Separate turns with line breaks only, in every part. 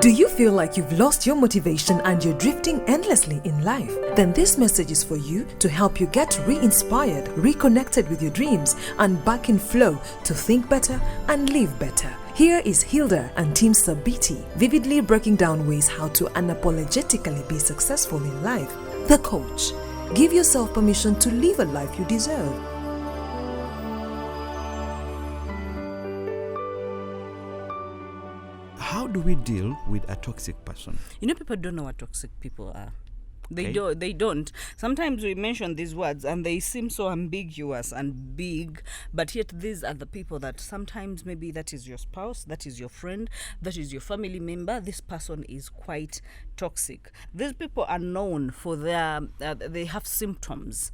Do you feel like you've lost your motivation and you're drifting endlessly in life? Then this message is for you to help you get re-inspired, reconnected with your dreams, and back in flow to think better and live better. Here is Hilda and Team Bahati vividly breaking down ways how to unapologetically be successful in life. The Coach. Give yourself permission to live a life you deserve.
How do we deal with a toxic person?
You know, people don't know what toxic people are. They
Okay.
don't. Sometimes we mention these words and they seem so ambiguous and big, but yet these are the people that sometimes maybe that is your spouse, that is your friend, that is your family member. This person is quite toxic. These people are known for their, they have symptoms.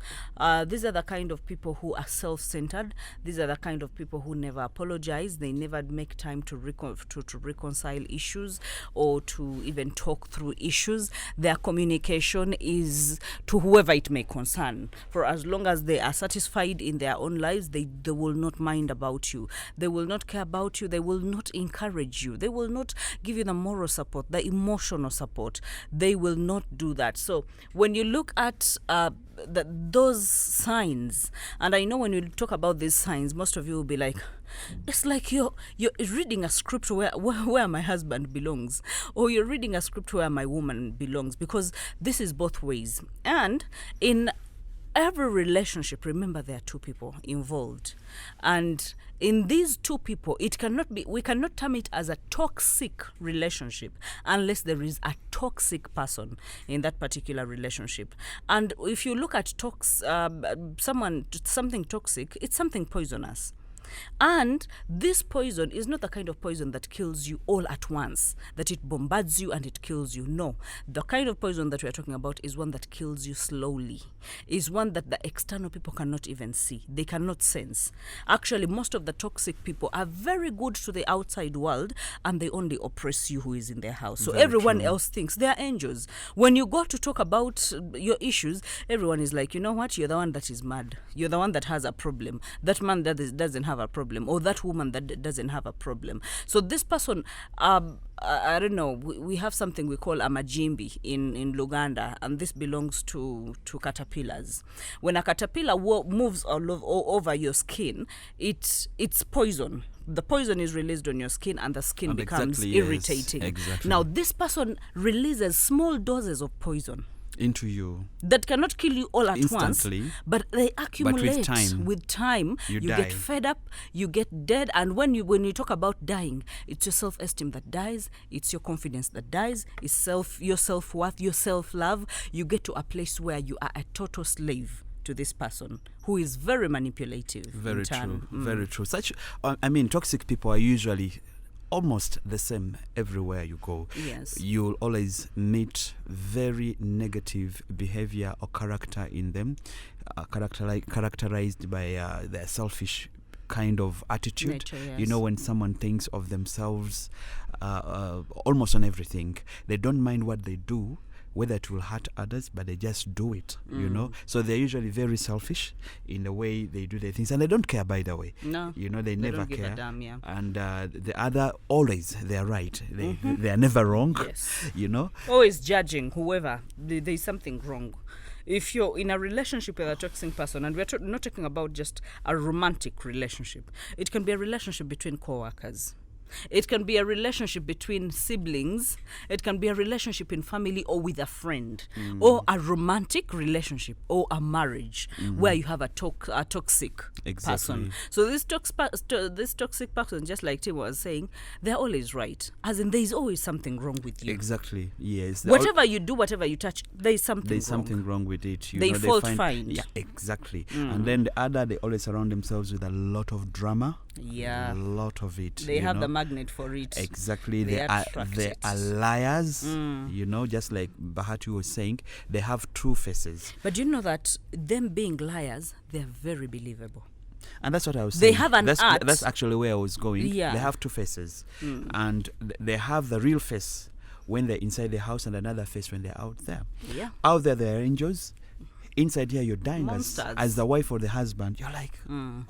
These are the kind of people who are self-centered. These are the kind of people who never apologize. They never make time to reconcile issues or to even talk through issues. Their communication is to whoever it may concern. For as long as they are satisfied in their own lives, they will not mind about you. They will not care about you. They will not encourage you. They will not give you the moral support, the emotional support. They will not do that. So when you look at those signs, and I know when you talk about these signs, most of you will be like, it's like you're reading a script where my husband belongs, or you're reading a script where my woman belongs, because this is both ways. And in every relationship, remember, there are two people involved, and in these two people, we cannot term it as a toxic relationship unless there is a toxic person in that particular relationship. And if you look at something toxic, it's something poisonous. And this poison is not the kind of poison that kills you all at once, that it bombards you and it kills you. No, the kind of poison that we are talking about is one that kills you slowly, is one that the external people cannot even see, they cannot sense. Actually, most of the toxic people are very good to the outside world and they only oppress you who is in their house. So
Very
everyone
true.
else thinks they are angels. When you go to talk about your issues, everyone is like, you know what, you're the one that is mad. You're the one that has a problem. That man that doesn't have a problem, or that woman that doesn't have a problem. So this person, I don't know, we have something we call a majimbi in Luganda, and this belongs to caterpillars. When a caterpillar moves all over your skin, it's poison. The poison is released on your skin and the skin
And
becomes
exactly, yes,
irritating.
exactly.
Now, this person releases small doses of poison
Into you.
that cannot kill you all at
Instantly.
once, but they accumulate.
With time,
you
die.
get fed up, you get dead, and when you talk about dying, it's your self-esteem that dies, it's your confidence that dies, it's your self-worth, your self-love. You get to a place where you are a total slave to this person who is very manipulative.
Very
in turn.
true. Very true. Toxic people are usually almost the same everywhere you go.
Yes.
You'll always meet very negative behavior or character in them, characterized by their selfish kind of attitude.
Nature, yes.
You know, when someone thinks of themselves almost on everything, they don't mind what they do, whether it will hurt others, but they just do it, you know. So they're usually very selfish in the way they do their things, and they don't care, by the way.
No,
You know, they never
don't give
care.
a damn, yeah.
And the other, always, they're right. They are never wrong,
Yes.
you know.
Always judging whoever. There's something wrong. If you're in a relationship with a toxic person, and we're not talking about just a romantic relationship, it can be a relationship between co-workers. It can be a relationship between siblings. It can be a relationship in family or with a friend, or a romantic relationship or a marriage where you have a toxic
Exactly.
person. So this toxic person, just like Tim was saying, they're always right. As in, there's always something wrong with you.
Exactly. Yes.
Whatever you do, whatever you touch, there's something
There's
wrong.
something wrong with it.
They fault find.
Yeah, exactly. And then the other, they always surround themselves with a lot of drama.
Yeah.
A lot of it.
They
you
have
know.
the magnet for it.
Exactly.
They
They are
attract
they
it.
are liars. You know, just like Bahati was saying, they have two faces.
But you know that them being liars, they're very believable.
And that's what I was
They
saying.
have an
that's,
art.
That's actually where I was going.
Yeah.
They have two faces. And they have the real face when they're inside the house and another face when they're out there.
Yeah.
Out there, they're angels. inside here you're dying
Monsters.
as the wife or the husband. You're like,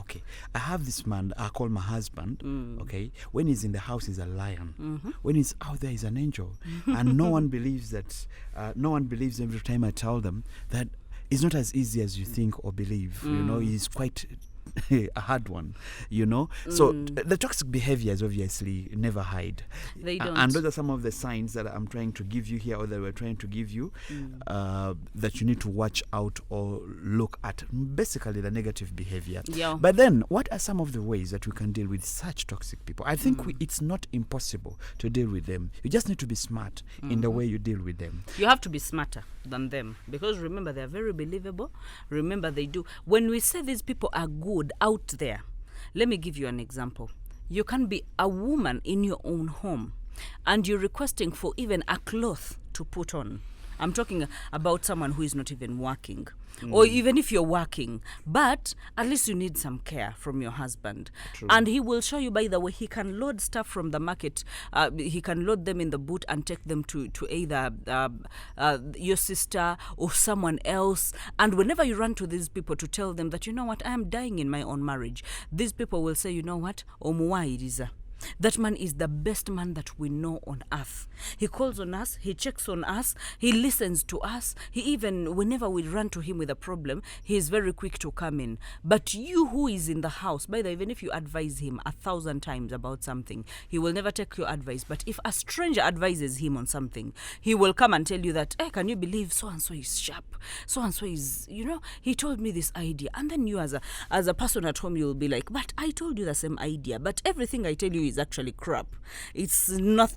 okay, I have this man I call my husband. Okay, when he's in the house he's a lion. When he's out there he's an angel. And no one believes that. No one believes every time I tell them that it's not as easy as you think or believe. You know, he's quite a hard one, you know. So the toxic behaviors obviously never hide.
They don't.
And those are some of the signs that I'm trying to give you here, or that we're trying to give you, that you need to watch out or look at. Basically the negative behavior.
Yeah.
But then what are some of the ways that we can deal with such toxic people? I think it's not impossible to deal with them. You just need to be smart in the way you deal with them.
You have to be smarter than them, because remember, they're very believable. Remember, they do. When we say these people are good out there, let me give you an example. You can be a woman in your own home and you're requesting for even a cloth to put on. I'm talking about someone who is not even working. Or even if you're working, but at least you need some care from your husband.
True.
And he will show you, by the way, he can load stuff from the market. He can load them in the boot and take them to either your sister or someone else. And whenever you run to these people to tell them that, you know what, I am dying in my own marriage, these people will say, you know what, Omuwairiza. That man is the best man that we know on earth. He calls on us, he checks on us, he listens to us. He even, whenever we run to him with a problem, he is very quick to come in. But you who is in the house, by the way, even if you advise him 1,000 times about something, he will never take your advice. But if a stranger advises him on something, he will come and tell you that, hey, can you believe so-and-so is sharp? So-and-so is, you know, he told me this idea. And then you as a person at home, you will be like, but I told you the same idea. But everything I tell you is actually crap. It's not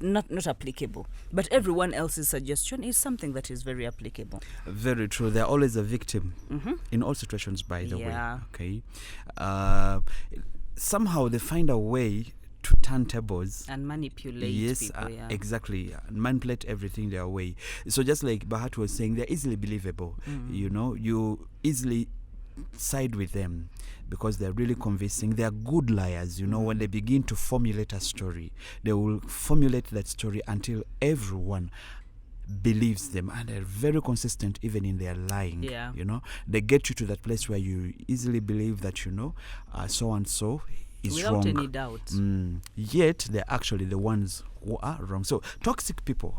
applicable. But everyone else's suggestion is something that is very applicable.
Very true. They're always a victim in all situations, by the way. Okay. Somehow they find a way to turn tables
and manipulate people.
Exactly. Manipulate everything their way. So just like Bahati was saying, they're easily believable. You know, you easily side with them because they're really convincing. They're good liars. You know, when they begin to formulate a story, they will formulate that story until everyone believes them, and they're very consistent even in their lying. You know, they get you to that place where you easily believe that, you know, so and so is
without
wrong.
any doubt.
Yet they're actually the ones who are wrong. So toxic people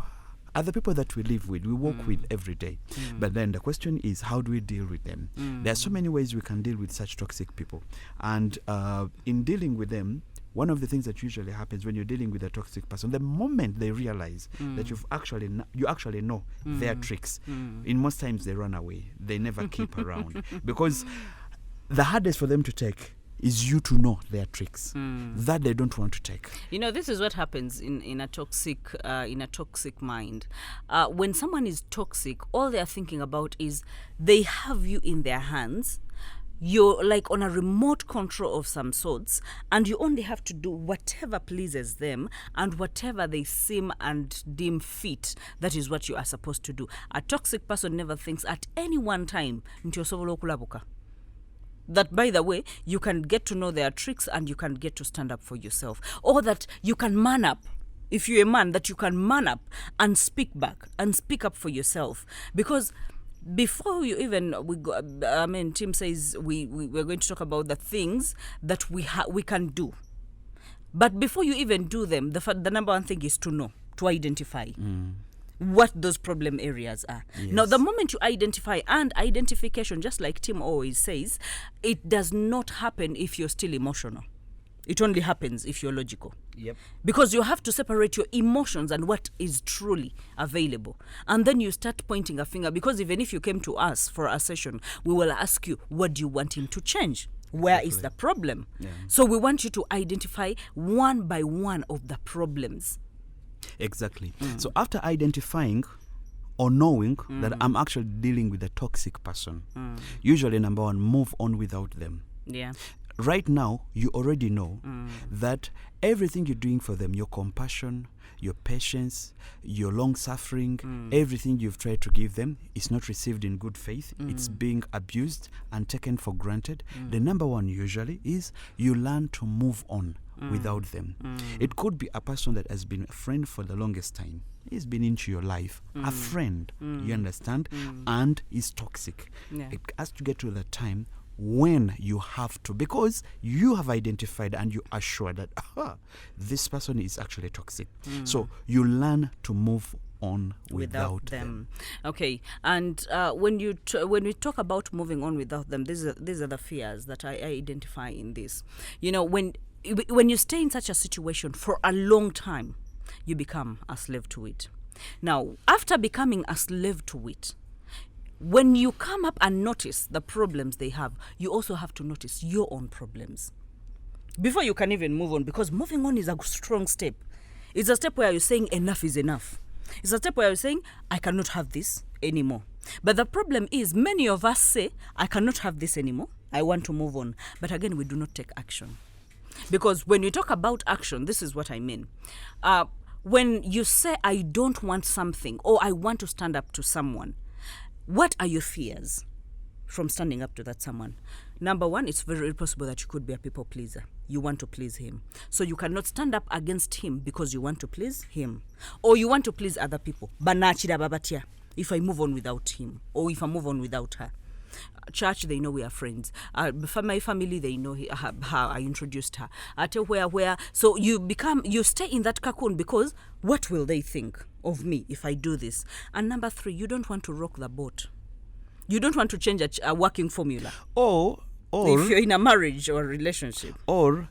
are the people that we live with, we work with every day. But then the question is, how do we deal with them? There are so many ways we can deal with such toxic people. And in dealing with them, one of the things that usually happens when you're dealing with a toxic person, the moment they realize that you actually know their tricks, in most times they run away. They never keep around. Because the hardest for them to take is you to know their tricks that they don't want to take.
You know, this is what happens in a toxic mind. When someone is toxic, all they are thinking about is they have you in their hands. You're like on a remote control of some sorts, and you only have to do whatever pleases them and whatever they seem and deem fit. That is what you are supposed to do. A toxic person never thinks at any one time that, by the way, you can get to know their tricks and you can get to stand up for yourself, or that you can man up. If you're a man, that you can man up and speak back and speak up for yourself. Because before you even, Tim says we're going to talk about the things that we can do. But before you even do them, the number one thing is to know, to identify what those problem areas are.
Yes.
Now, the moment you identify, and identification, just like Tim always says, it does not happen if you're still emotional. It only happens if you're logical.
Yep.
Because you have to separate your emotions and what is truly available. And then you start pointing a finger, because even if you came to us for a session, we will ask you, what do you want him to change? Where is the problem?
Yeah.
So we want you to identify one by one of the problems.
Exactly. So after identifying or knowing that I'm actually dealing with a toxic person, usually, number one, move on without them.
Yeah.
Right now, you already know that everything you're doing for them, your compassion, your patience, your long-suffering, everything you've tried to give them is not received in good faith. It's being abused and taken for granted. The number one usually is you learn to move on without them. It could be a person that has been a friend for the longest time. he's been into your life, a friend, you understand, and is toxic.
Yeah.
It has to get to the time when you have to, because you have identified and you are sure that this person is actually toxic. So you learn to move on without them.
Okay, and when we talk about moving on without them, these are the fears that I identify in this. When you stay in such a situation for a long time, you become a slave to it. Now, after becoming a slave to it, when you come up and notice the problems they have, you also have to notice your own problems before you can even move on, because moving on is a strong step. It's a step where you're saying enough is enough. It's a step where you're saying, I cannot have this anymore. But the problem is, many of us say, I cannot have this anymore. I want to move on. But again, we do not take action. Because when you talk about action, this is what I mean. When you say, I don't want something, or I want to stand up to someone, what are your fears from standing up to that someone? Number one, it's very possible that you could be a people pleaser. You want to please him. So you cannot stand up against him because you want to please him. Or you want to please other people. Banachira babatia. If I move on without him, or if I move on without her. Church, they know we are friends. My family, they know how I introduced her. Where. So you stay in that cocoon because what will they think of me if I do this? And number three, you don't want to rock the boat. You don't want to change a working formula. Or if you're in a marriage or a relationship.
Or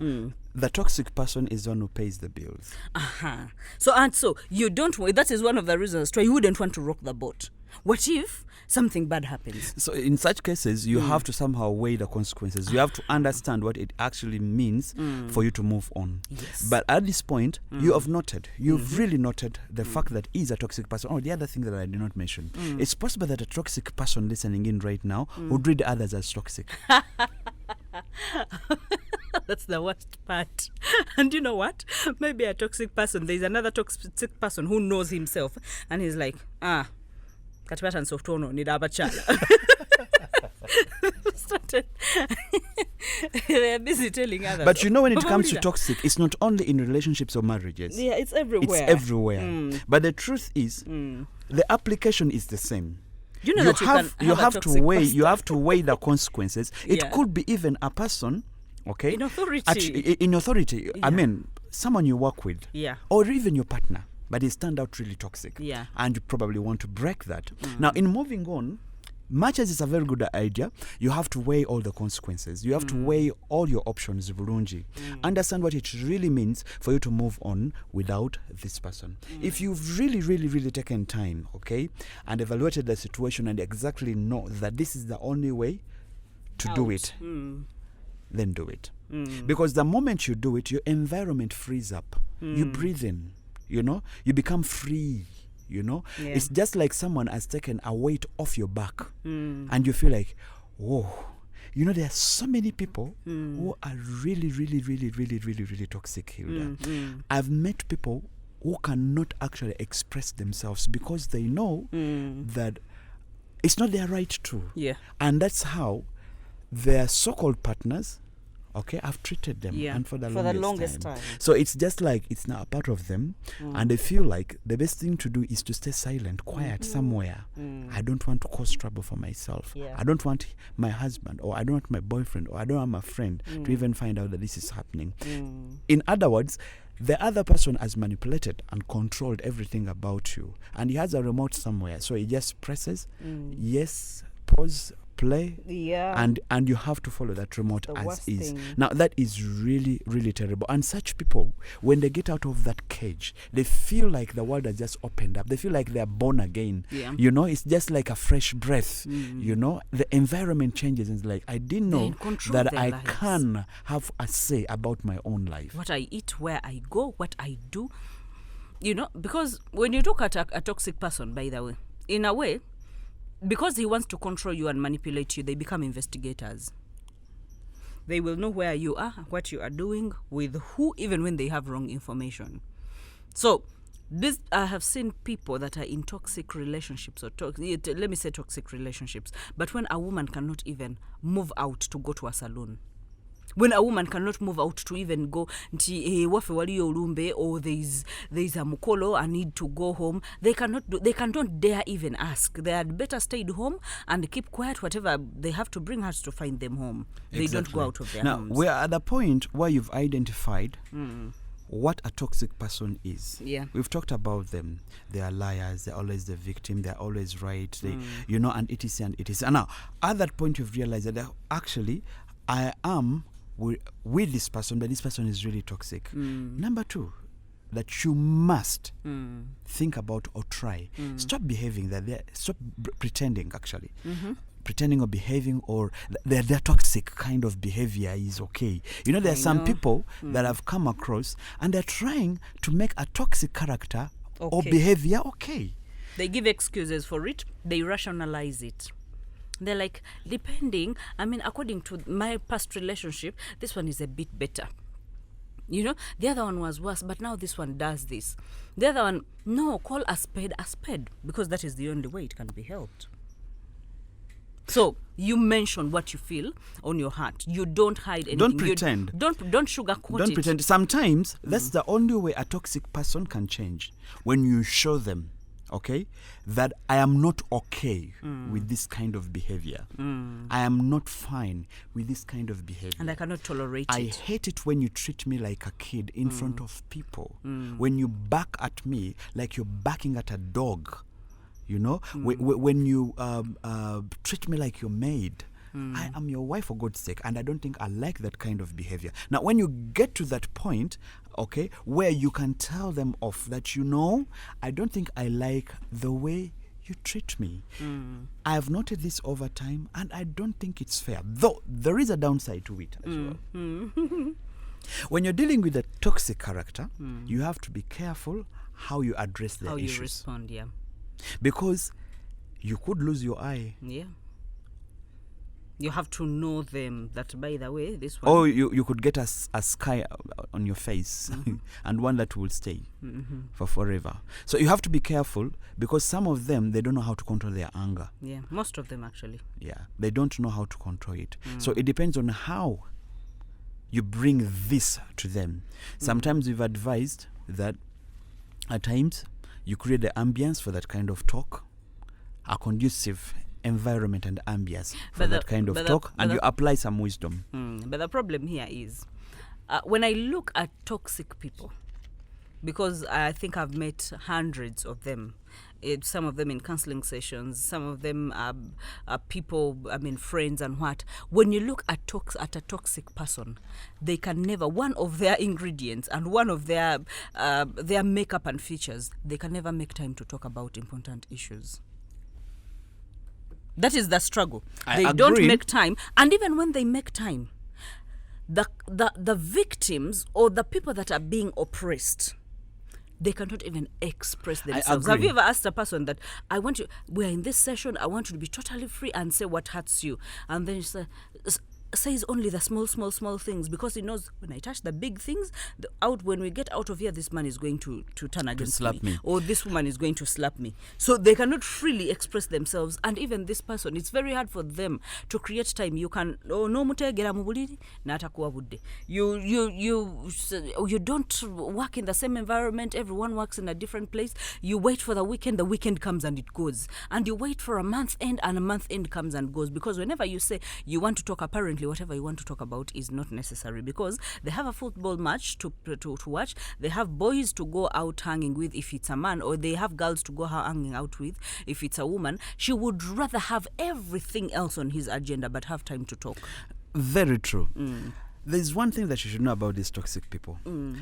the toxic person is the one who pays the bills.
So you don't. That is one of the reasons why you wouldn't want to rock the boat. What if something bad happens?
So in such cases, you have to somehow weigh the consequences. You have to understand what it actually means for you to move on.
Yes.
But at this point, you've really noted the fact that he's a toxic person. The other thing that I did not mention, it's possible that a toxic person listening in right now would read others as toxic.
That's the worst part. And you know what? Maybe a toxic person, there's another toxic person who knows himself, and he's like, Katibatan Softono, Nidabachala. They're busy telling others.
But when it comes to toxic, it's not only in relationships or marriages.
Yeah, it's everywhere.
It's everywhere. But the truth is, the application is the same.
You know you have
to weigh the consequences. It could be even a person, okay?
In authority.
In authority.
Yeah.
I mean, someone you work with.
Yeah.
Or even your partner. But it's turned out really toxic.
Yeah.
And you probably want to break that. Now, in moving on, much as it's a very good idea, you have to weigh all the consequences. You have to weigh all your options, Burunji. Understand what it really means for you to move on without this person. If you've really, really, really taken time, okay, and evaluated the situation and exactly know that this is the only way to do it, then do it. Because the moment you do it, your environment frees up. You breathe in. You become free, It's just like someone has taken a weight off your back and you feel like, whoa, there are so many people who are really, really, really, really, really, really toxic, Hilda. I've met people who cannot actually express themselves because they know that it's not their right to.
Yeah. And
that's how their so-called partners, I've treated them and for the longest time. So it's just like it's now a part of them, and they feel like the best thing to do is to stay silent, quiet somewhere. I don't want to cause trouble for myself. I don't want my husband, or I don't want my boyfriend, or I don't want my friend to even find out that this is happening. In other words, the other person has manipulated and controlled everything about you, and he has a remote somewhere, so he just presses yes, pause, play, and you have to follow that remote as is. Now that is really, really terrible. And such people, when they get out of that cage, they feel like the world has just opened up. They feel like they're born again. It's just like a fresh breath. The environment changes, and it's like, I didn't know that I can have a say about my own life.
What I eat, where I go, what I do. Because when you look at a toxic person, by the way, in a way, because he wants to control you and manipulate you, they become investigators. They will know where you are, what you are doing, with who, even when they have wrong information. So, I have seen people that are in toxic relationships, or let me say toxic relationships, but when a woman cannot even move out to go to a salon, When a woman cannot move out to even go nti wafe waliyo ulumbe, or there's a mukolo, I need to go home, they cannot dare even ask. They had better stayed home and keep quiet. Whatever they have to bring has to find them home. They don't go out of their homes.
Now we're at the point where you've identified what a toxic person is.
Yeah.
We've talked about them. They are liars. They're always the victim. They're always right. They, and it is and it is. And now, at that point, you've realized that actually, I am with this person, but this person is really toxic. Number two, that you must think about or try. Stop behaving that they're, stop pretending actually. Pretending or behaving or their toxic kind of behavior is okay. You know, there are some people that I've come across and they're trying to make a toxic character or behavior okay.
They give excuses for it. They rationalize it. They're like, depending, I mean, according to my past relationship, this one is a bit better. You know, the other one was worse, but now this one does this. The other one, no, call a spade, because that is the only way it can be helped. So you mention what you feel on your heart. You don't hide anything.
Don't pretend.
Don't sugarcoat it.
Don't pretend. Sometimes that's the only way a toxic person can change. When you show them, okay, that I am not okay with this kind of behavior. I am not fine with this kind of behavior.
And I cannot tolerate it.
I hate it when you treat me like a kid in front of people. When you bark at me like you're barking at a dog. You know, when you treat me like your maid. I am your wife, for God's sake, and I don't think I like that kind of behavior. Now, when you get to that point, okay, where you can tell them off that, you know, I don't think I like the way you treat me. I have noted this over time, and I don't think it's fair. Though there is a downside to it as well. When you're dealing with a toxic character, you have to be careful how you address their issues. How you
respond, yeah.
Because you could lose your eye.
Yeah. You have to know them that, by the way, this one...
Or you could get a sky on your face and one that will stay for forever. So you have to be careful because some of them, they don't know how to control their anger.
Yeah, most of them actually.
Yeah, they don't know how to control it. So it depends on how you bring this to them. Sometimes we've advised that at times you create the ambience for that kind of talk, a conducive environment and ambience for that kind of talk, and you apply some wisdom.
But the problem here is, when I look at toxic people, because I think I've met hundreds of them, some of them in counseling sessions, some of them are people, I mean, friends and what. When you look at a toxic person, they can never, one of their ingredients and one of their makeup and features, they can never make time to talk about important issues. That is the struggle. They don't make time. And even when they make time, the victims or the people that are being oppressed, they cannot even express themselves. Have you ever asked a person that, we're in this session, I want you to be totally free and say what hurts you? And then you says only the small things, because he knows when I touch the big things, when we get out of here, this man is going to turn against me, or this woman is going to slap me. So they cannot freely express themselves, and even this person, it's very hard for them to create time. You can you don't work in the same environment. Everyone works in a different place. You wait for the weekend comes and it goes, and you wait for a month end, and a month end comes and goes, because whenever you say you want to talk, apparently whatever you want to talk about is not necessary, because they have a football match to watch, they have boys to go out hanging with if it's a man, or they have girls to go hanging out with if it's a woman. She would rather have everything else on his agenda but have time to talk.
Very true. There's one thing that you should know about these toxic people.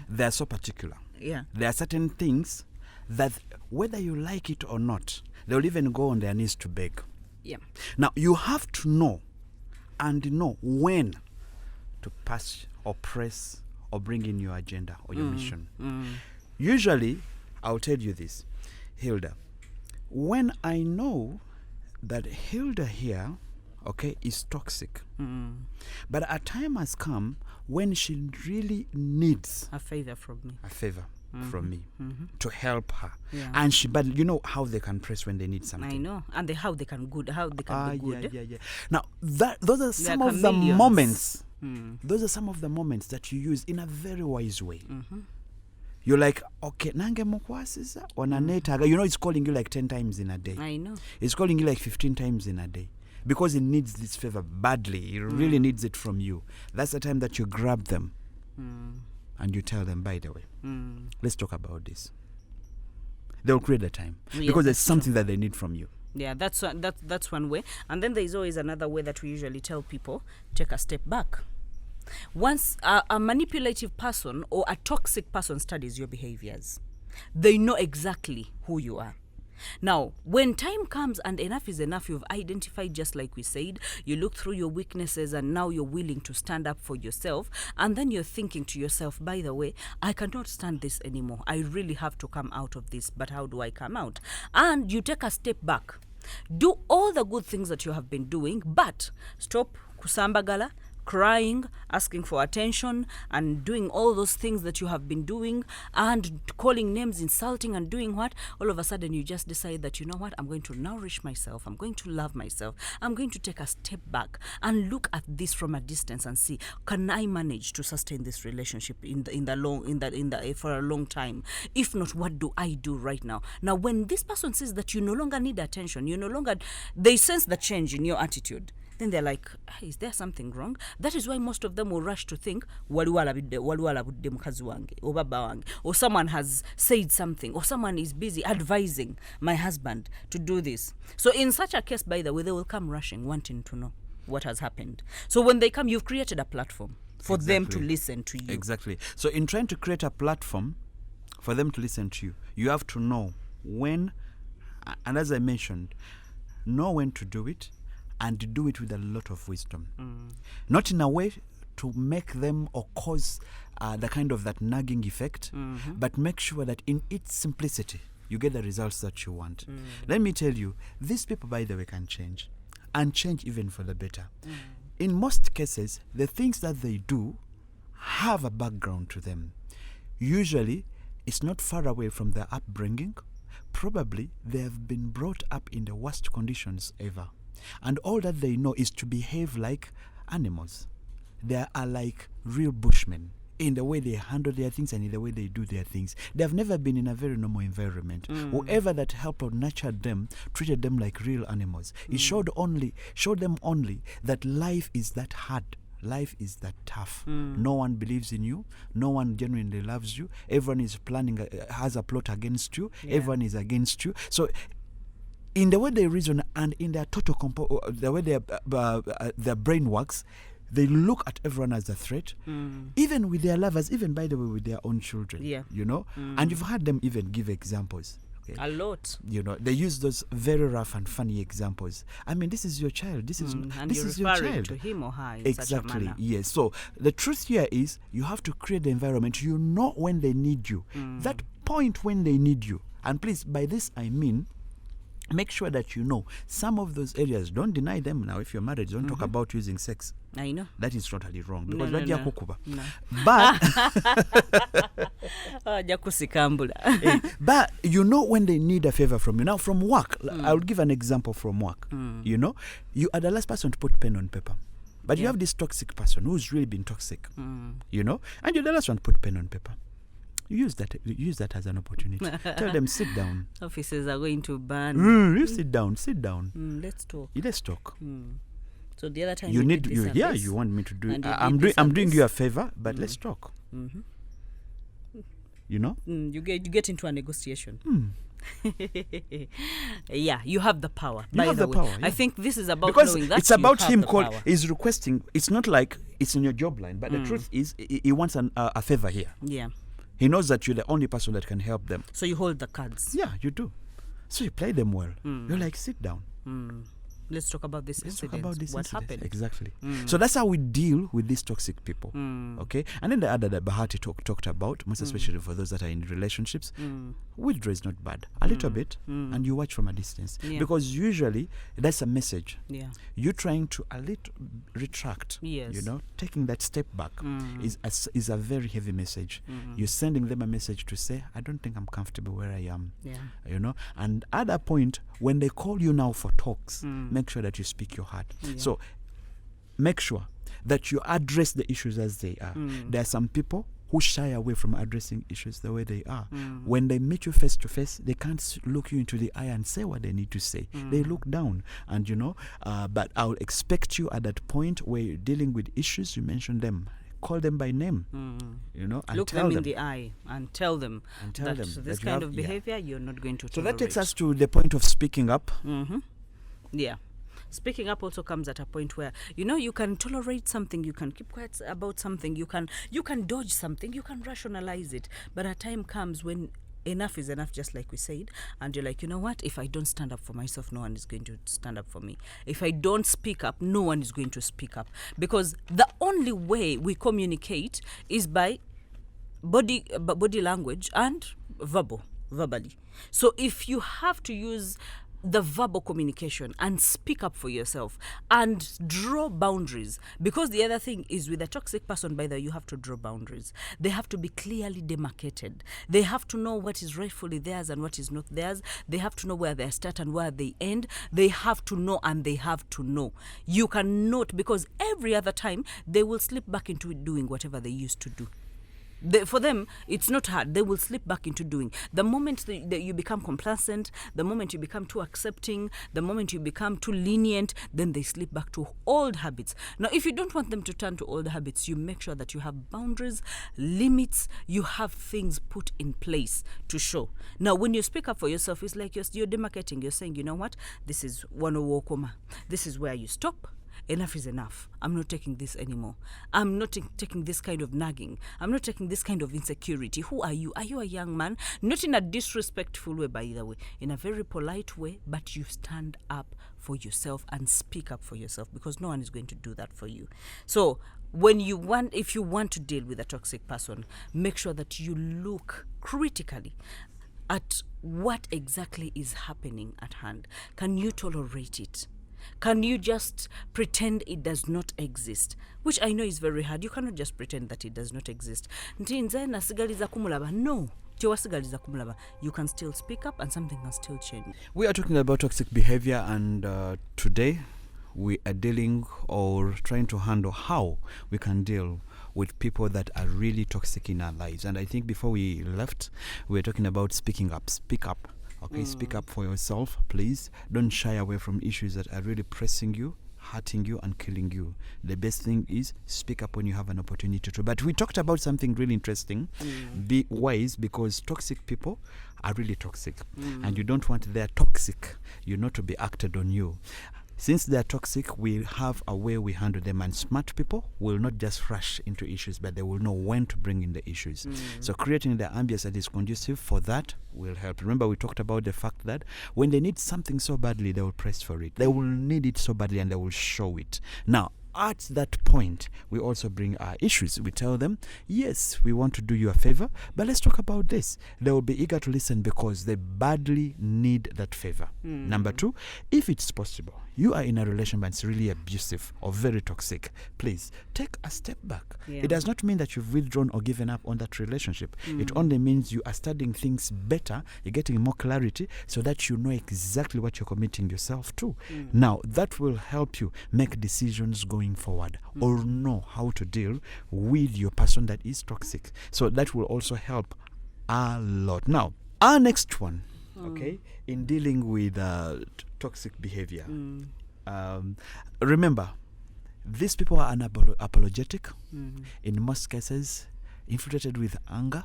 They're so particular.
Yeah.
There are certain things that, whether you like it or not, they'll even go on their knees to beg.
Yeah.
Now, you have to know and know when to pass or press or bring in your agenda or your mission. Usually, I'll tell you this, Hilda, when I know that Hilda here, okay, is toxic, but a time has come when she really needs
a favor from me.
To help her.
Yeah.
And but you know how they can press when they need something.
I know. And how they can be good.
Yeah. Now those are some of the moments Those are some of the moments that you use in a very wise way. You're like, okay, nange mukwasiza onanetaga. You know, it's calling you like 10 times in a day.
I know.
It's calling you like 15 times in a day. Because it needs this favor badly. It really needs it from you. That's the time that you grab them and you tell them, by the way, let's talk about this. They'll create the time. Because there's something that they need from you.
Yeah, that's one way. And then there's always another way that we usually tell people, take a step back. Once a manipulative person or a toxic person studies your behaviors, they know exactly who you are. Now, when time comes and enough is enough, you've identified, just like we said, you look through your weaknesses and now you're willing to stand up for yourself. And then you're thinking to yourself, by the way, I cannot stand this anymore. I really have to come out of this. But how do I come out? And you take a step back. Do all the good things that you have been doing, but stop kusambagala, crying, asking for attention, and doing all those things that you have been doing, and calling names, insulting, and doing what? All of a sudden, you just decide that, you know what, I'm going to nourish myself, I'm going to love myself, I'm going to take a step back and look at this from a distance and see, can I manage to sustain this relationship for a long time? If not, what do I do right now? Now, when this person says that you no longer need attention, they sense the change in your attitude. Then they're like, is there something wrong? That is why most of them will rush to think, or someone has said something, or someone is busy advising my husband to do this. So in such a case, by the way, they will come rushing, wanting to know what has happened. So when they come, you've created a platform for them to listen to you.
Exactly. So in trying to create a platform for them to listen to you, you have to know when, and as I mentioned, know when to do it, and do it with a lot of wisdom. Not in a way to make them or cause the kind of that nagging effect, but make sure that in its simplicity, you get the results that you want. Let me tell you, these people, by the way, can change, and change even for the better. In most cases, the things that they do have a background to them. Usually, it's not far away from their upbringing. Probably, they have been brought up in the worst conditions ever. And all that they know is to behave like animals. They are like real bushmen in the way they handle their things and in the way they do their things. They have never been in a very normal environment. Whoever that helped or nurtured them treated them like real animals. It showed them only that life is that hard. Life is that tough. No one believes in you. No one genuinely loves you. Everyone is planning, has a plot against you. Everyone is against you. So in the way they reason and in their total the way their brain works, they look at everyone as a threat, even with their lovers, even, by the way, with their own children. And you've heard them even give examples. Okay?
A lot.
They use those very rough and funny examples. I mean, this is your child. This is your child.
To him or her in
exactly.
Such a manner.
Yes. So the truth here is, you have to create the environment. You know when they need you. That point when they need you. And please, by this I mean, make sure that you know some of those areas. Don't deny them. Now, if you're married, don't talk about using sex.
I know.
That is totally wrong. Because
No.
But you know when they need a favor from you. Now, from work, I'll give an example from work. You are the last person to put pen on paper. But you have this toxic person who's really been toxic. And you're the last one to put pen on paper. You use that as an opportunity. Tell them, sit down.
Offices are going to burn.
You sit down.
Let's talk.
Let's talk.
So the other time
you need
this
you want me to do it. I'm doing you a favor, but let's talk.
You get into a negotiation. You have the power. I think this is about
because
knowing that
it's about him
power.
He's requesting. It's not like it's in your job line, but the truth is, he wants a favor here.
Yeah.
He knows that you're the only person that can help them.
So you hold the cards.
Yeah, you do. So you play them well. You're like, sit down.
Let's talk about this incident. What happened?
Exactly. So that's how we deal with these toxic people. Okay? And then the other that Bahati talked about, most especially for those that are in relationships, withdraw is not bad. A little bit, and you watch from a distance.
Yeah.
Because usually that's a message.
Yeah.
You're trying to a little retract.
Yes.
Taking that step back is a very heavy message. You're sending them a message to say, I don't think I'm comfortable where I am.
Yeah.
And at that point, when they call you now for talks, make sure that you speak your heart.
Yeah.
So make sure that you address the issues as they are. There are some people who shy away from addressing issues the way they are. When they meet you face to face, they can't look you into the eye and say what they need to say. They look down, and but I'll expect you at that point where you're dealing with issues, you mention them. Call them by name, and
look
tell
them in the eye and tell them that this kind of behavior you're not going to tolerate.
So that takes us to the point of speaking up.
Yeah. Speaking up also comes at a point where you can tolerate something, you can keep quiet about something, you can dodge something, you can rationalize it, but a time comes when enough is enough, just like we said, and you're like, you know what, if I don't stand up for myself, no one is going to stand up for me. If I don't speak up, no one is going to speak up, because the only way we communicate is by body language and verbally. So if you have to use the verbal communication and speak up for yourself and draw boundaries, because the other thing is, with a toxic person, by the way, you have to draw boundaries. They have to be clearly demarcated. They have to know what is rightfully theirs and what is not theirs. They have to know where they start and where they end. They have to know, and they have to know. You cannot, because every other time they will slip back into doing whatever they used to do. For them, it's not hard. They will slip back into doing. The moment that you become complacent, the moment you become too accepting, the moment you become too lenient, then they slip back to old habits. Now, if you don't want them to turn to old habits, you make sure that you have boundaries, limits, you have things put in place to show. Now, when you speak up for yourself, it's like you're demarcating. You're saying, you know what, this is one wokoma. This is where you stop. Enough is enough. I'm not taking this anymore. I'm not taking this kind of nagging. I'm not taking this kind of insecurity. Who are you? Are you a young man? Not in a disrespectful way, by the way. In a very polite way, but you stand up for yourself and speak up for yourself, because no one is going to do that for you. So if you want to deal with a toxic person, make sure that you look critically at what exactly is happening at hand. Can you tolerate it? Can you just pretend it does not exist? Which I know is very hard. You cannot just pretend that it does not exist. No. You can still speak up and something can still change.
We are talking about toxic behavior, and today we are dealing or trying to handle how we can deal with people that are really toxic in our lives. And I think before we left, we were talking about speaking up. Speak up. Okay, speak up for yourself, please. Don't shy away from issues that are really pressing you, hurting you, and killing you. The best thing is speak up when you have an opportunity to. But we talked about something really interesting. Be wise, because toxic people are really toxic. And you don't want their toxic, not to be acted on you. Since they are toxic, we have a way we handle them, and smart people will not just rush into issues, but they will know when to bring in the issues. So creating the ambience that is conducive for that will help. Remember, we talked about the fact that when they need something so badly, they will press for it. They will need it so badly, and they will show it. Now, at that point, we also bring our issues. We tell them, yes, we want to do you a favor, but let's talk about this. They will be eager to listen because they badly need that favor. Number two, if it's possible, you are in a relationship and it's really abusive or very toxic, please take a step back. It does not mean that you've withdrawn or given up on that relationship. It only means you are studying things better, you're getting more clarity so that you know exactly what you're committing yourself to. Now, that will help you make decisions going forward or know how to deal with your person that is toxic. So that will also help a lot. Now, our next one, okay, in dealing with toxic behavior. Remember, these people are unapologetic. In most cases, infiltrated with anger.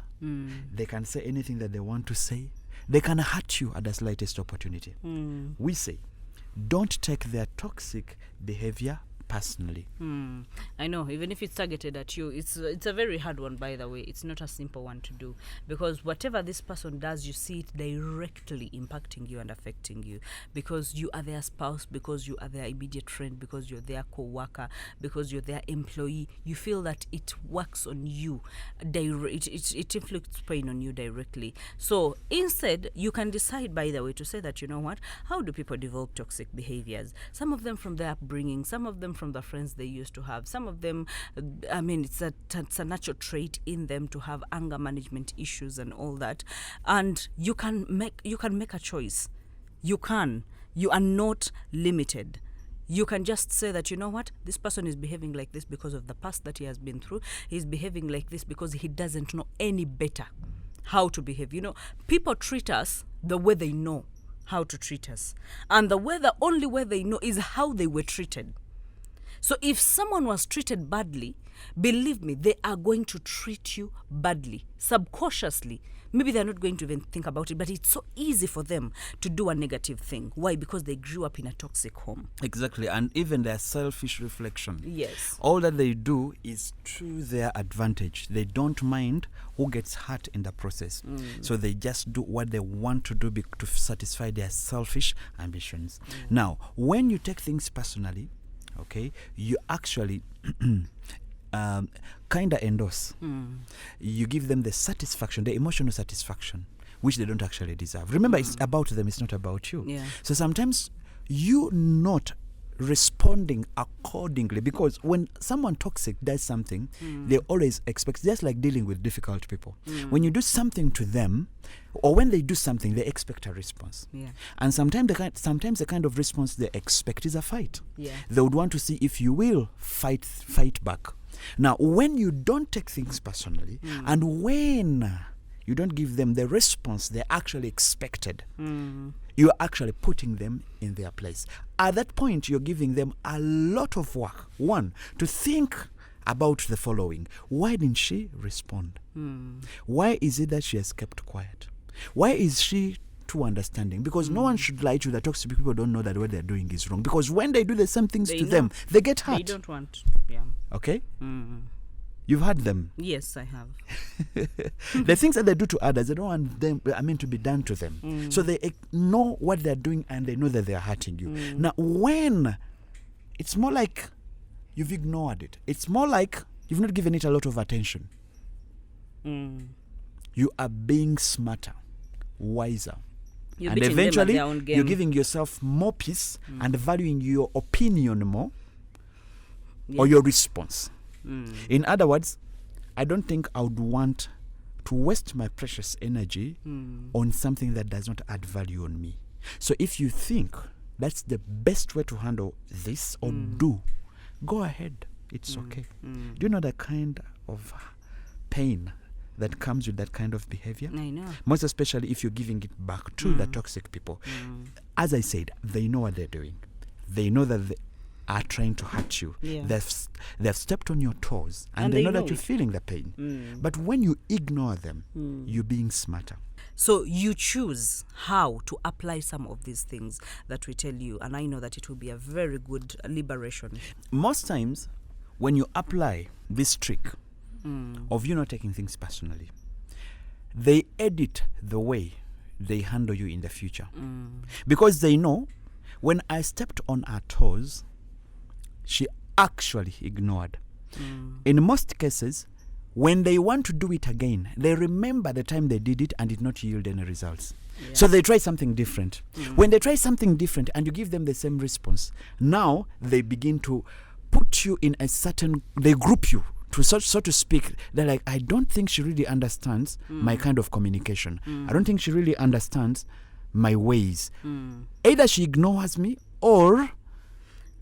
They can say anything that they want to say. They can hurt you at the slightest opportunity. We say, don't take their toxic behavior personally.
I know, even if it's targeted at you, it's a very hard one, by the way. It's not a simple one to do, because whatever this person does, you see it directly impacting you and affecting you, because you are their spouse, because you are their immediate friend, because you're their co-worker, because you're their employee. You feel that it works on you, it inflicts pain on you directly. So instead, you can decide, by the way, to say that, you know what, how do people develop toxic behaviors? Some of them from their upbringing, some of them from the friends they used to have. Some of them, it's a natural trait in them to have anger management issues and all that. And you can make a choice. You are not limited. You can just say that, you know what, this person is behaving like this because of the past that he has been through. He's behaving like this because he doesn't know any better how to behave. You know, people treat us the way they know how to treat us. And the only way they know is how they were treated. So if someone was treated badly, believe me, they are going to treat you badly, subconsciously. Maybe they're not going to even think about it, but it's so easy for them to do a negative thing. Why? Because they grew up in a toxic home.
Exactly. And even their selfish reflection.
Yes.
All that they do is to their advantage. They don't mind who gets hurt in the process. So they just do what they want to do to satisfy their selfish ambitions. Now, when you take things personally, okay, you actually kind of endorse. You give them the satisfaction, the emotional satisfaction, which they don't actually deserve. Remember, it's about them, it's not about you.
Yeah.
So sometimes you not responding accordingly, because when someone toxic does something, they always expect, just like dealing with difficult people. When you do something to them, or when they do something, they expect a response.
Yeah.
And sometimes the kind of response they expect is a fight.
Yeah.
They would want to see if you will fight back. Now, when you don't take things personally, and when you don't give them the response they actually expected, you're actually putting them in their place. At that point, you're giving them a lot of work. One, to think about the following. Why didn't she respond? Why is it that she has kept quiet? Why is she too understanding? Because no one should lie to you that toxic people don't know that what they're doing is wrong. Because when they do the same things to them, they get hurt.
They don't want. Yeah.
Okay? You've had them.
Yes, I have.
The things that they do to others, they don't want them, to be done to them. So they know what they're doing and they know that they're hurting you. Now, when it's more like you've ignored it, it's more like you've not given it a lot of attention. You are being smarter, wiser. And eventually, you're giving yourself more peace and valuing your opinion more, or your response. In other words, I don't think I would want to waste my precious energy on something that does not add value on me. So if you think that's the best way to handle this or go ahead. It's okay. Do you know the kind of pain that comes with that kind of behavior?
I know.
Most especially if you're giving it back to the toxic people. As I said, they know what they're doing. They know that they are trying to hurt you.
Yeah.
They've stepped on your toes and they know that you're feeling the pain. But when you ignore them, you're being smarter.
So you choose how to apply some of these things that we tell you, and I know that it will be a very good liberation.
Most times, when you apply this trick of you not taking things personally, they edit the way they handle you in the future. Because they know, when I stepped on her toes, she actually ignored. In most cases, when they want to do it again, they remember the time they did it and did not yield any results. Yeah. So they try something different. When they try something different and you give them the same response, now they begin to put you in a certain, they group you, to so to speak. They're like, I don't think she really understands my kind of communication. I don't think she really understands my ways. Either she ignores me or...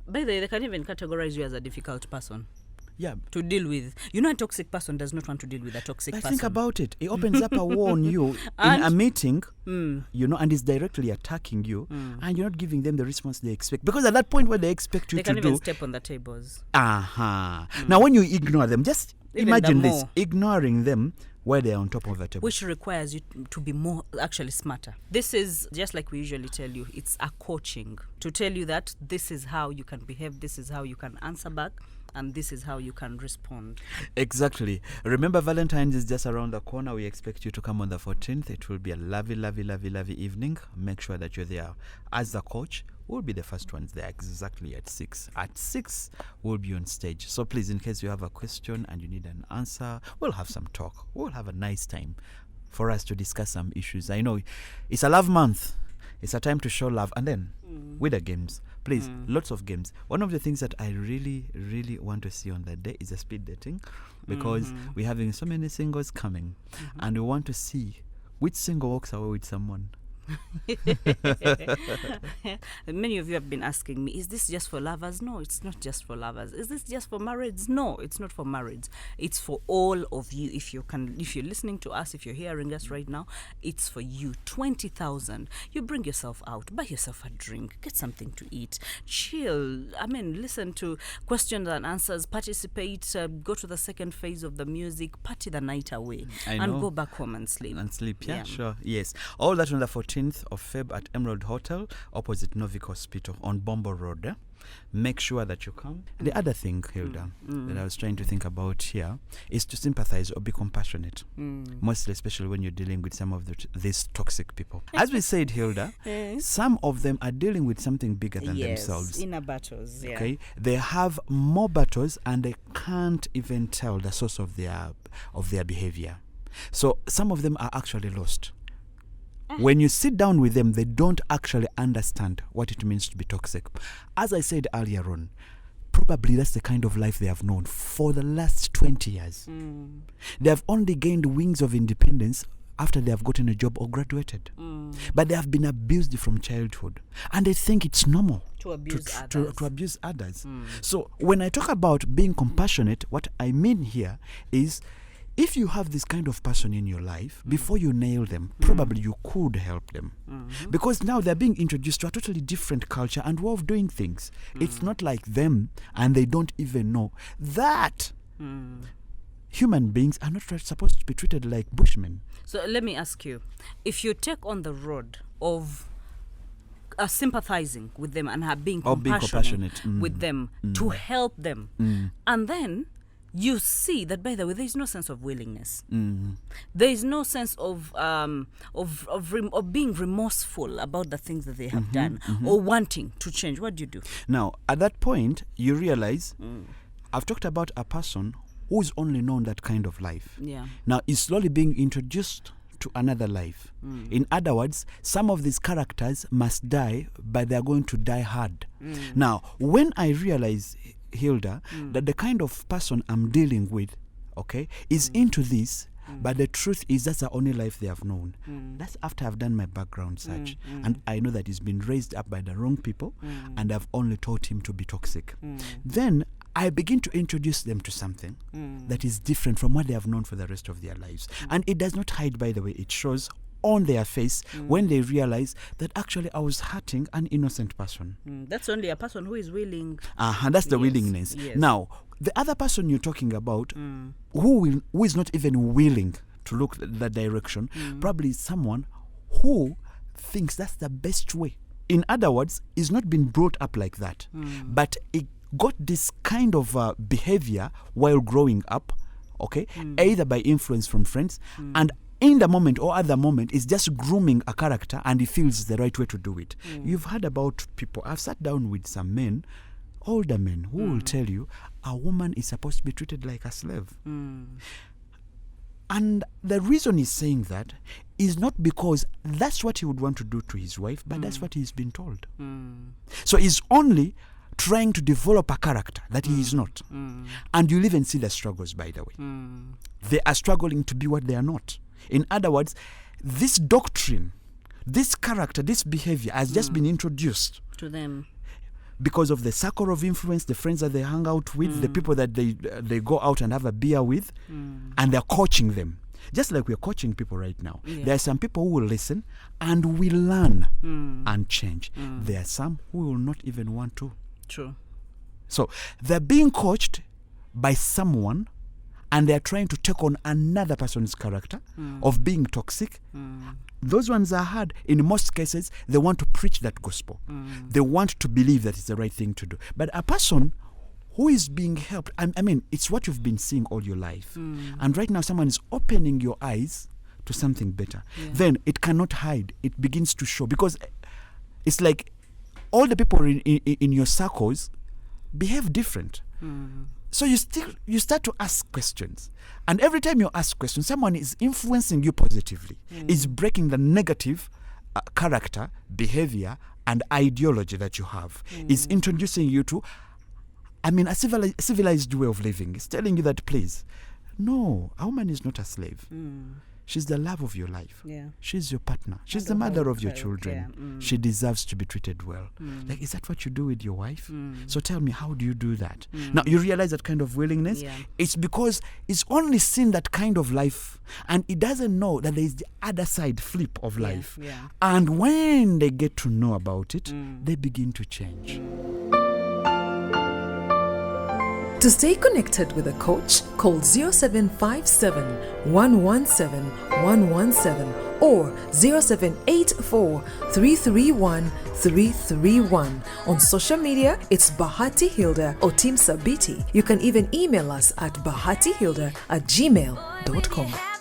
By the way, they can even categorize you as a difficult person.
Yeah.
To deal with. You know, a toxic person does not want to deal with a toxic person.
Think about it. It opens up a war on you in a meeting, you know, and is directly attacking you, and you're not giving them the response they expect. Because at that point, what they expect you to do...
They can even step on the tables.
Now, when you ignore them, just even imagine this, ignoring them while they're on top of the table.
Which requires you to be more actually smarter. This is, just like we usually tell you, it's a coaching. To tell you that this is how you can behave, this is how you can answer back, and this is how you can respond.
Exactly. Remember, Valentine's is just around the corner. We expect you to come on the 14th. It will be a lovely, lovely, lovely, lovely evening. Make sure that you're there. As the coach, we'll be the first ones there exactly at 6. At 6, we'll be on stage. So please, in case you have a question and you need an answer, we'll have some talk. We'll have a nice time for us to discuss some issues. I know it's a love month. It's a time to show love. And then with the games, please, lots of games. One of the things that I really, really want to see on that day is a speed dating, because we're having so many singles coming, and we want to see which single walks away with someone.
Many of you have been asking me, is this just for lovers? No, it's not just for lovers. Is this just for marrieds? No, it's not for marrieds. It's for all of you. If you're listening to us, if you're hearing us right now, it's for you. 20,000. You bring yourself out, buy yourself a drink, get something to eat, chill. Listen to questions and answers, participate, go to the second phase of the music, party the night away, and go back home and sleep.
Yeah, sure. Yes. All that on the 14th of Feb at Emerald Hotel, opposite Novik Hospital on Bombo Road. Make sure that you come. The other thing, Hilda, that I was trying to think about here is to sympathize or be compassionate. Mostly, especially when you're dealing with some of these toxic people. As we said, Hilda, some of them are dealing with something bigger than themselves.
Inner battles. Yeah.
Okay, they have more battles and they can't even tell the source of their behavior. So some of them are actually lost. When you sit down with them, they don't actually understand what it means to be toxic. As I said earlier on, probably that's the kind of life they have known for the last 20 years. They have only gained wings of independence after they have gotten a job or graduated. But they have been abused from childhood. And they think it's normal
to abuse
others. So when I talk about being compassionate, what I mean here is, if you have this kind of person in your life, before you nail them, probably you could help them. Because now they're being introduced to a totally different culture and way of doing things. It's not like them, and they don't even know that human beings are not supposed to be treated like bushmen.
So let me ask you, if you take on the road of sympathizing with them and being compassionate with them to help them, and then you see that, by the way, there is no sense of willingness. There is no sense of being remorseful about the things that they have done or wanting to change. What do you do?
Now, at that point, you realize I've talked about a person who's only known that kind of life.
Yeah.
Now, is slowly being introduced to another life. In other words, some of these characters must die, but they're going to die hard. Now, when I realize, Hilda, that the kind of person I'm dealing with, is into this, but the truth is that's the only life they have known. That's after I've done my background search, and I know that he's been raised up by the wrong people, and I've only taught him to be toxic. Then I begin to introduce them to something that is different from what they have known for the rest of their lives. And it does not hide, by the way, it shows on their face when they realize that actually I was hurting an innocent person.
That's only a person who is willing.
That's the willingness.
Yes.
Now, the other person you're talking about, who is not even willing to look that direction, probably is someone who thinks that's the best way. In other words, is not been brought up like that, but it got this kind of behavior while growing up, either by influence from friends, and in the moment or at the moment is just grooming a character, and he feels it's the right way to do it. You've heard about people. I've sat down with some men, older men, who will tell you a woman is supposed to be treated like a slave. And the reason he's saying that is not because that's what he would want to do to his wife, but that's what he's been told. So he's only trying to develop a character that he is not. And you'll even see the struggles, by the way. They are struggling to be what they are not. In other words, this doctrine, this character, this behavior has just been introduced
to them
because of the circle of influence, the friends that they hang out with, the people that they go out and have a beer with, and they're coaching them. Just like we're coaching people right now. Yeah. There are some people who will listen and will learn and change. There are some who will not even want to.
True.
So they're being coached by someone, and they're trying to take on another person's character of being toxic. Those ones are hard. In most cases, they want to preach that gospel. They want to believe that it's the right thing to do. But a person who is being helped, I mean, it's what you've been seeing all your life. And right now, someone is opening your eyes to something better. Then it cannot hide. It begins to show. Because it's like all the people in your circles behave different. So you start to ask questions. And every time you ask questions, someone is influencing you positively. Is breaking the negative character, behavior, and ideology that you have. Is introducing you to, a civilized way of living. It's telling you that, please, no, a woman is not a slave. She's the love of your life.
Yeah.
She's your partner. She's
And
the
of
mother
our
of your
care.
children. She deserves to be treated well. Like, is that what you do with your wife? So tell me, how do you do that? Now, you realize that kind of willingness?
Yeah.
It's because it's only seen that kind of life, and it doesn't know that there is the other side flip of life.
Yeah.
And when they get to know about it, they begin to change.
To stay connected with a coach, call 0757 117 117 or 0784 331 331. On social media, it's Bahati Hilda or Team Sabiti. You can even email us at bahatihilda@gmail.com.